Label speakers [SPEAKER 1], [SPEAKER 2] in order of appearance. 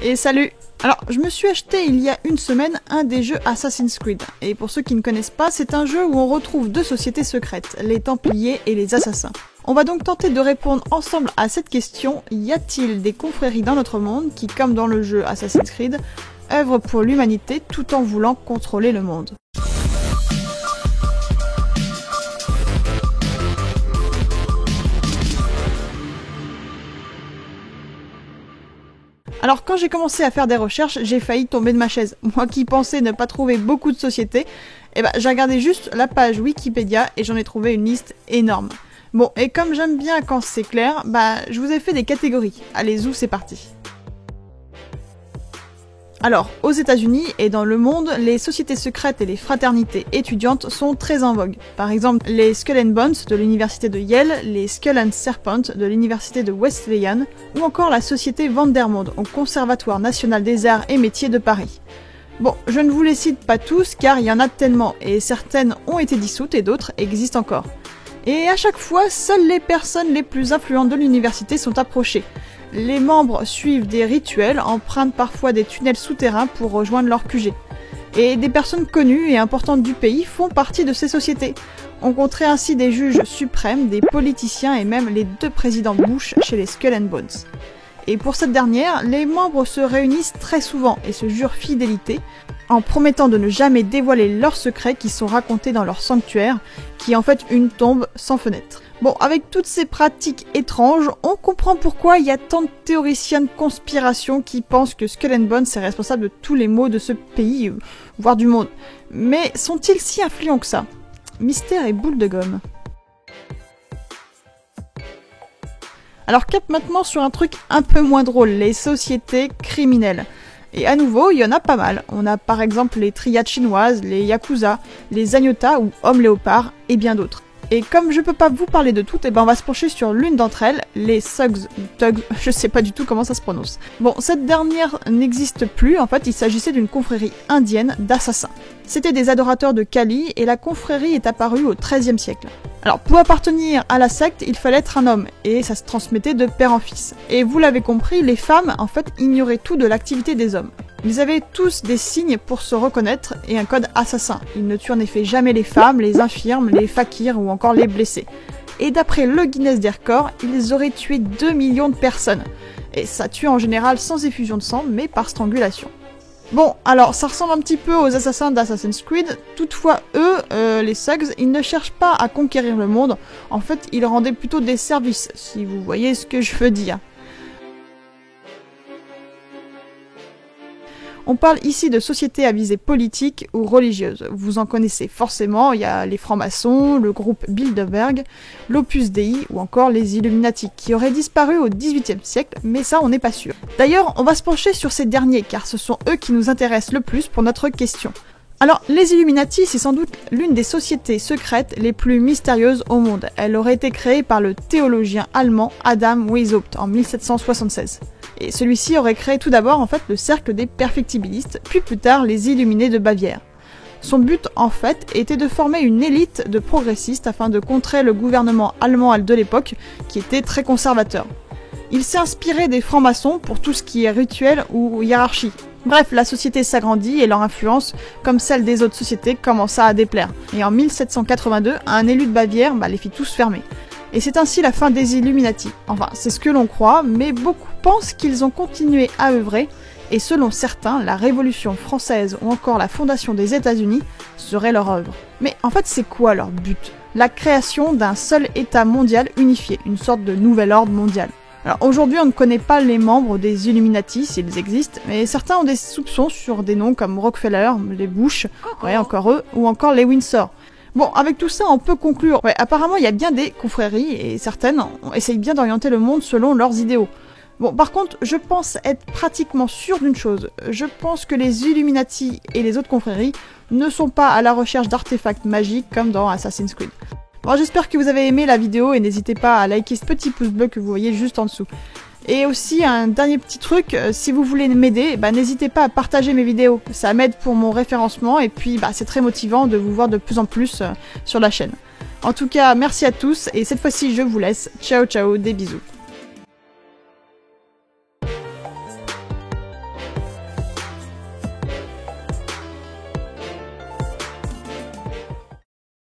[SPEAKER 1] Et salut! Alors, je me suis acheté il y a une semaine un des jeux Assassin's Creed. Et pour ceux qui ne connaissent pas, c'est un jeu où on retrouve deux sociétés secrètes, les Templiers et les Assassins. On va donc tenter de répondre ensemble à cette question, y a-t-il des confréries dans notre monde qui, comme dans le jeu Assassin's Creed, œuvrent pour l'humanité tout en voulant contrôler le monde? Alors quand j'ai commencé à faire des recherches, j'ai failli tomber de ma chaise. Moi qui pensais ne pas trouver beaucoup de sociétés, j'ai regardé juste la page Wikipédia et j'en ai trouvé une liste énorme. Bon, et comme j'aime bien quand c'est clair, je vous ai fait des catégories. Allez, zou, c'est parti. Alors, aux États-Unis et dans le monde, les sociétés secrètes et les fraternités étudiantes sont très en vogue. Par exemple, les Skull and Bones de l'université de Yale, les Skull and Serpent de l'université de Wesleyan, ou encore la société Vandermonde au Conservatoire national des arts et métiers de Paris. Bon, je ne vous les cite pas tous car il y en a tellement, et certaines ont été dissoutes et d'autres existent encore. Et à chaque fois, seules les personnes les plus influentes de l'université sont approchées. Les membres suivent des rituels, empruntent parfois des tunnels souterrains pour rejoindre leur QG. Et des personnes connues et importantes du pays font partie de ces sociétés. On compterait ainsi des juges suprêmes, des politiciens et même les deux présidents Bush chez les Skull and Bones. Et pour cette dernière, les membres se réunissent très souvent et se jurent fidélité, en promettant de ne jamais dévoiler leurs secrets qui sont racontés dans leur sanctuaire, qui est en fait une tombe sans fenêtre. Bon, avec toutes ces pratiques étranges, on comprend pourquoi il y a tant de théoriciens de conspiration qui pensent que Skull and Bones est responsable de tous les maux de ce pays, voire du monde. Mais sont-ils si influents que ça? Mystère et boule de gomme. Alors cap maintenant sur un truc un peu moins drôle, les sociétés criminelles. Et à nouveau, il y en a pas mal. On a par exemple les triades chinoises, les yakuza, les agnotas ou hommes léopards, et bien d'autres. Et comme je peux pas vous parler de toutes, on va se pencher sur l'une d'entre elles, les thugs, je sais pas du tout comment ça se prononce. Bon, cette dernière n'existe plus, en fait il s'agissait d'une confrérie indienne d'assassins. C'était des adorateurs de Kali et la confrérie est apparue au XIIIe siècle. Alors pour appartenir à la secte, il fallait être un homme, et ça se transmettait de père en fils. Et vous l'avez compris, les femmes en fait ignoraient tout de l'activité des hommes. Ils avaient tous des signes pour se reconnaître et un code assassin. Ils ne tuent en effet jamais les femmes, les infirmes, les fakirs ou encore les blessés. Et d'après le Guinness des records, ils auraient tué 2 millions de personnes. Et ça tue en général sans effusion de sang, mais par strangulation. Bon, alors ça ressemble un petit peu aux assassins d'Assassin's Creed, toutefois eux, les thugs, ils ne cherchent pas à conquérir le monde, en fait ils rendaient plutôt des services, si vous voyez ce que je veux dire. On parle ici de sociétés à visée politique ou religieuse. Vous en connaissez forcément, il y a les francs-maçons, le groupe Bilderberg, l'Opus Dei ou encore les Illuminati, qui auraient disparu au XVIIIe siècle, mais ça on n'est pas sûr. D'ailleurs, on va se pencher sur ces derniers, car ce sont eux qui nous intéressent le plus pour notre question. Alors, les Illuminati, c'est sans doute l'une des sociétés secrètes les plus mystérieuses au monde. Elle aurait été créée par le théologien allemand Adam Weishaupt en 1776. Et celui-ci aurait créé tout d'abord en fait le cercle des perfectibilistes, puis plus tard les Illuminés de Bavière. Son but en fait était de former une élite de progressistes afin de contrer le gouvernement allemand de l'époque qui était très conservateur. Il s'est inspiré des francs-maçons pour tout ce qui est rituel ou hiérarchie. Bref, la société s'agrandit et leur influence, comme celle des autres sociétés, commença à déplaire. Et en 1782, un élu de Bavière les fit tous fermer. Et c'est ainsi la fin des Illuminati. Enfin, c'est ce que l'on croit, mais beaucoup pensent qu'ils ont continué à œuvrer, et selon certains, la Révolution française ou encore la fondation des États-Unis serait leur œuvre. Mais en fait, c'est quoi leur but? La création d'un seul État mondial unifié, une sorte de nouvel ordre mondial. Alors aujourd'hui, on ne connaît pas les membres des Illuminati, s'ils existent, mais certains ont des soupçons sur des noms comme Rockefeller, les Bush, encore eux, ou encore les Windsor. Bon, avec tout ça, on peut conclure. Apparemment, il y a bien des confréries, et certaines essayent bien d'orienter le monde selon leurs idéaux. Bon, par contre, je pense être pratiquement sûr d'une chose. Je pense que les Illuminati et les autres confréries ne sont pas à la recherche d'artefacts magiques comme dans Assassin's Creed. Bon, j'espère que vous avez aimé la vidéo et n'hésitez pas à liker ce petit pouce bleu que vous voyez juste en dessous. Et aussi, un dernier petit truc, si vous voulez m'aider, n'hésitez pas à partager mes vidéos. Ça m'aide pour mon référencement et puis c'est très motivant de vous voir de plus en plus sur la chaîne. En tout cas, merci à tous et cette fois-ci je vous laisse. Ciao ciao, des bisous.